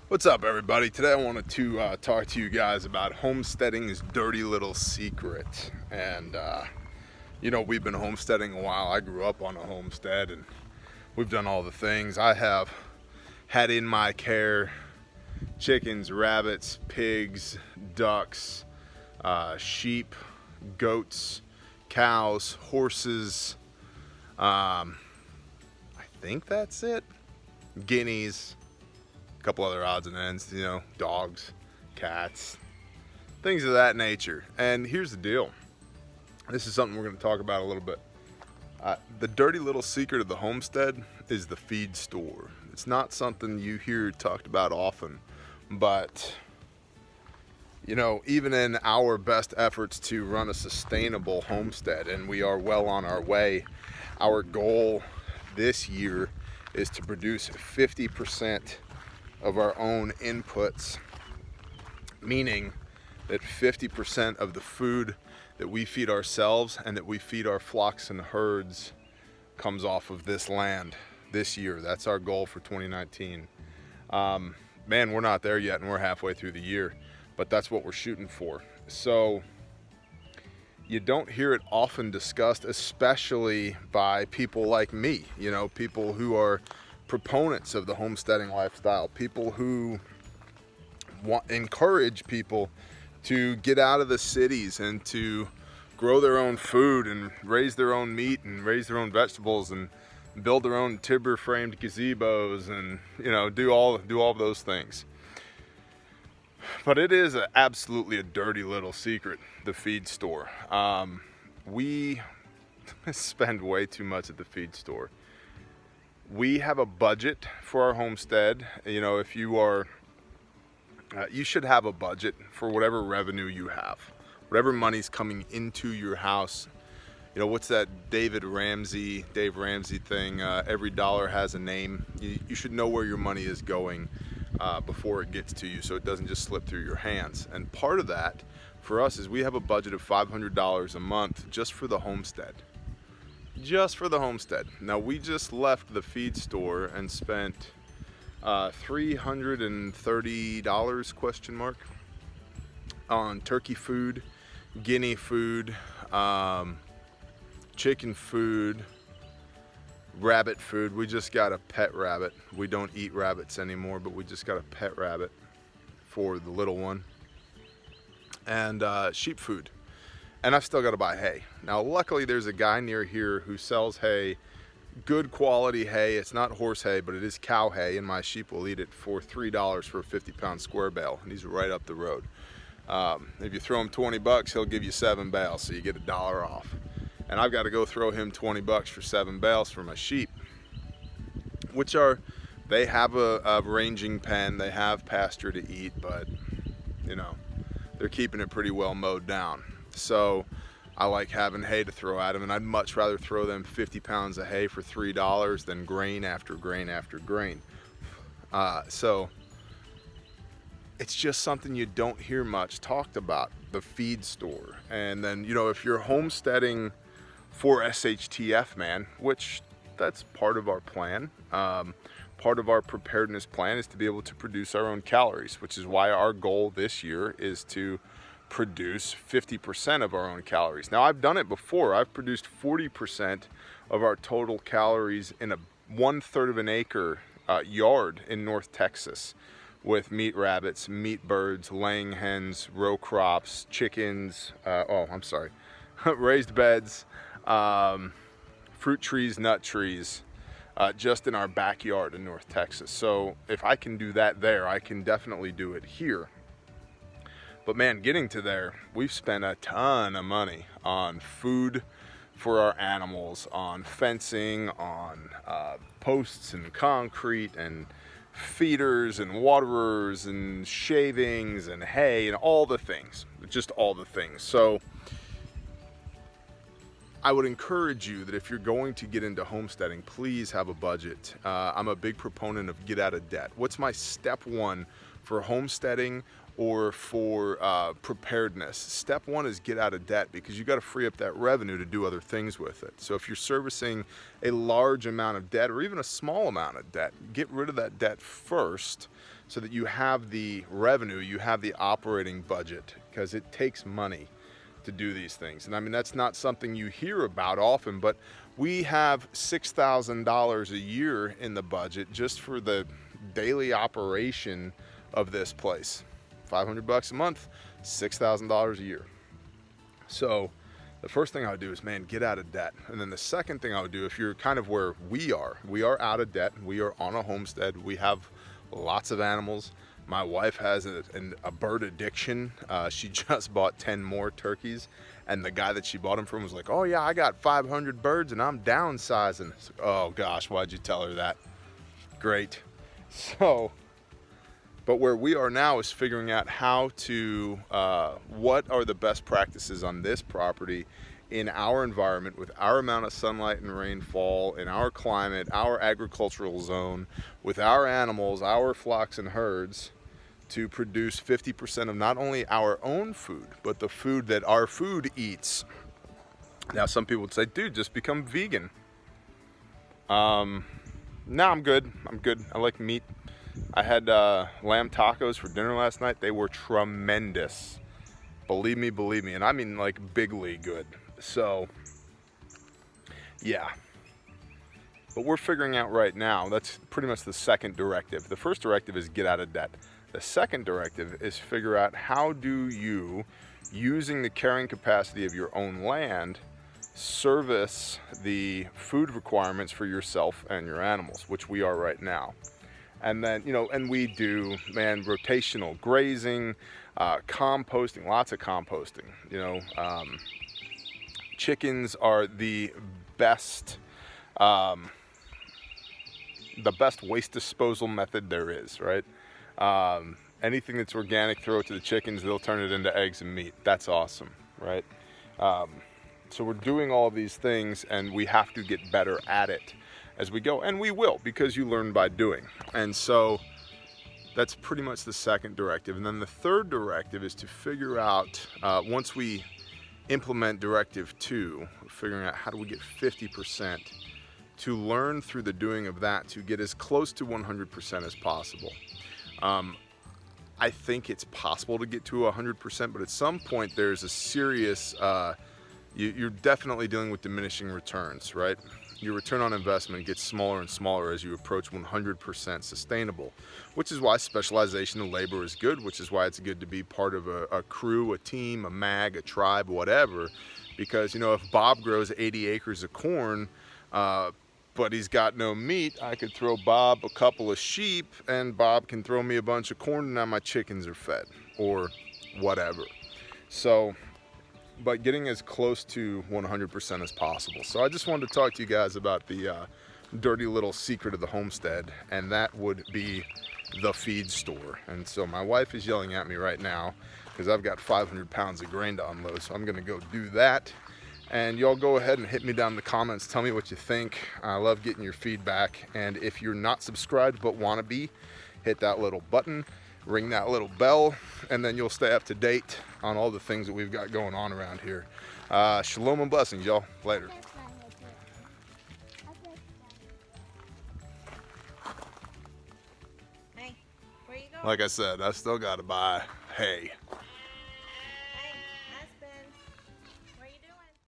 What's up, everybody? Today I wanted to talk to you guys about homesteading's dirty little secret. And we've been homesteading a while. I grew up on a homestead and we've done all the things. I have had in my care chickens, rabbits, pigs, ducks, sheep, goats, cows, horses. I think that's it. Guineas. Couple other odds and ends, dogs, cats, things of that nature. And here's the deal. This is something we're going to talk about a little bit. The dirty little secret of the homestead is the feed store. It's not something you hear talked about often, but even in our best efforts to run a sustainable homestead, and we are well on our way, our goal this year is to produce 50% of our own inputs, meaning that 50% of the food that we feed ourselves and that we feed our flocks and herds comes off of this land this year. That's our goal for 2019. Man, we're not there yet and we're halfway through the year, but that's what we're shooting for. So you don't hear it often discussed, especially by people like me, people who are proponents of the homesteading lifestyle, people who encourage people to get out of the cities and to grow their own food and raise their own meat and raise their own vegetables and build their own timber framed gazebos and do all of those things. But it is absolutely a dirty little secret, the feed store. We spend way too much at the feed store. We have a budget for our homestead. If you are, you should have a budget for whatever revenue you have, whatever money's coming into your house. What's that Dave Ramsey thing? Every dollar has a name. You should know where your money is going before it gets to you, so it doesn't just slip through your hands. And part of that for us is we have a budget of $500 a month just for the homestead. Now we just left the feed store and spent $330 on turkey food, guinea food, chicken food, rabbit food. We just got a pet rabbit. We don't eat rabbits anymore, but we just got a pet rabbit for the little one, and sheep food. And I've still got to buy hay. Now, luckily, there's a guy near here who sells hay, good quality hay. It's not horse hay, but it is cow hay, and my sheep will eat it for $3 for a 50-pound square bale, and he's right up the road. If you throw him $20, he'll give you 7 bales, so you get $1 off. And I've got to go throw him $20 for 7 bales for my sheep, they have a ranging pen, they have pasture to eat, but they're keeping it pretty well mowed down. So I like having hay to throw at them, and I'd much rather throw them 50 pounds of hay for $3 than grain after grain after grain. So it's just something you don't hear much talked about, the feed store. And then, if you're homesteading for SHTF, man, which that's part of our plan. Part of our preparedness plan is to be able to produce our own calories, which is why our goal this year is to produce 50% of our own calories. Now, I've done it before. I've produced 40% of our total calories in a 1/3 of an acre yard in North Texas with meat rabbits, meat birds, laying hens, row crops, chickens, raised beds, fruit trees, nut trees, just in our backyard in North Texas. So if I can do that there, I can definitely do it here. But man, getting to there, we've spent a ton of money on food for our animals, on fencing, on posts and concrete and feeders and waterers and shavings and hay and all the things, just all the things. So I would encourage you that if you're going to get into homesteading, please have a budget. I'm a big proponent of get out of debt. What's my step one for homesteading or for preparedness? Step one is get out of debt, because you got to free up that revenue to do other things with it. So if you're servicing a large amount of debt or even a small amount of debt, get rid of that debt first so that you have the revenue, you have the operating budget, because it takes money to do these things. And I mean, that's not something you hear about often, but we have $6,000 a year in the budget just for the daily operation of this place. $500 a month, $6,000 a year. So the first thing I would do is, man, get out of debt. And then the second thing I would do, if you're kind of where we are out of debt, we are on a homestead, we have lots of animals. My wife has a bird addiction. She just bought 10 more turkeys, and the guy that she bought them from was like, oh yeah, I got 500 birds and I'm downsizing. It's like, oh gosh, why'd you tell her that? Great. So, but where we are now is figuring out how to, what are the best practices on this property in our environment, with our amount of sunlight and rainfall, in our climate, our agricultural zone, with our animals, our flocks and herds, to produce 50% of not only our own food, but the food that our food eats. Now, some people would say, dude, just become vegan. No, I'm good. I like meat. I had lamb tacos for dinner last night. They were tremendous. Believe me. And I mean like bigly good. So, yeah. But we're figuring out right now, that's pretty much the second directive. The first directive is get out of debt. The second directive is figure out how do you, using the carrying capacity of your own land, service the food requirements for yourself and your animals, which we are right now. And then, and we do, man, rotational grazing, composting, lots of composting. Chickens are the best waste disposal method there is, right? Anything that's organic, throw it to the chickens, they'll turn it into eggs and meat. That's awesome, right? So we're doing all these things, and we have to get better at it as we go, and we will, because you learn by doing. And so that's pretty much the second directive. And then the third directive is to figure out, once we implement directive 2, figuring out how do we get 50%, to learn through the doing of that to get as close to 100% as possible. I think it's possible to get to 100%, but at some point there's a serious, you're definitely dealing with diminishing returns, right? Your return on investment gets smaller and smaller as you approach 100% sustainable, which is why specialization of labor is good, which is why it's good to be part of a crew, a team, a mag, a tribe, whatever. Because, if Bob grows 80 acres of corn, but he's got no meat, I could throw Bob a couple of sheep, and Bob can throw me a bunch of corn, and now my chickens are fed, or whatever. So, but getting as close to 100% as possible. So I just wanted to talk to you guys about the dirty little secret of the homestead, and that would be the feed store. And so my wife is yelling at me right now because I've got 500 pounds of grain to unload, so I'm gonna go do that. And y'all go ahead and hit me down in the comments, tell me what you think. I love getting your feedback. And if you're not subscribed but wanna be, hit that little button, ring that little bell, and then you'll stay up to date on all the things that we've got going on around here. Shalom and blessings, y'all. Later. Hey, where you going? Like I said, I still gotta buy hay.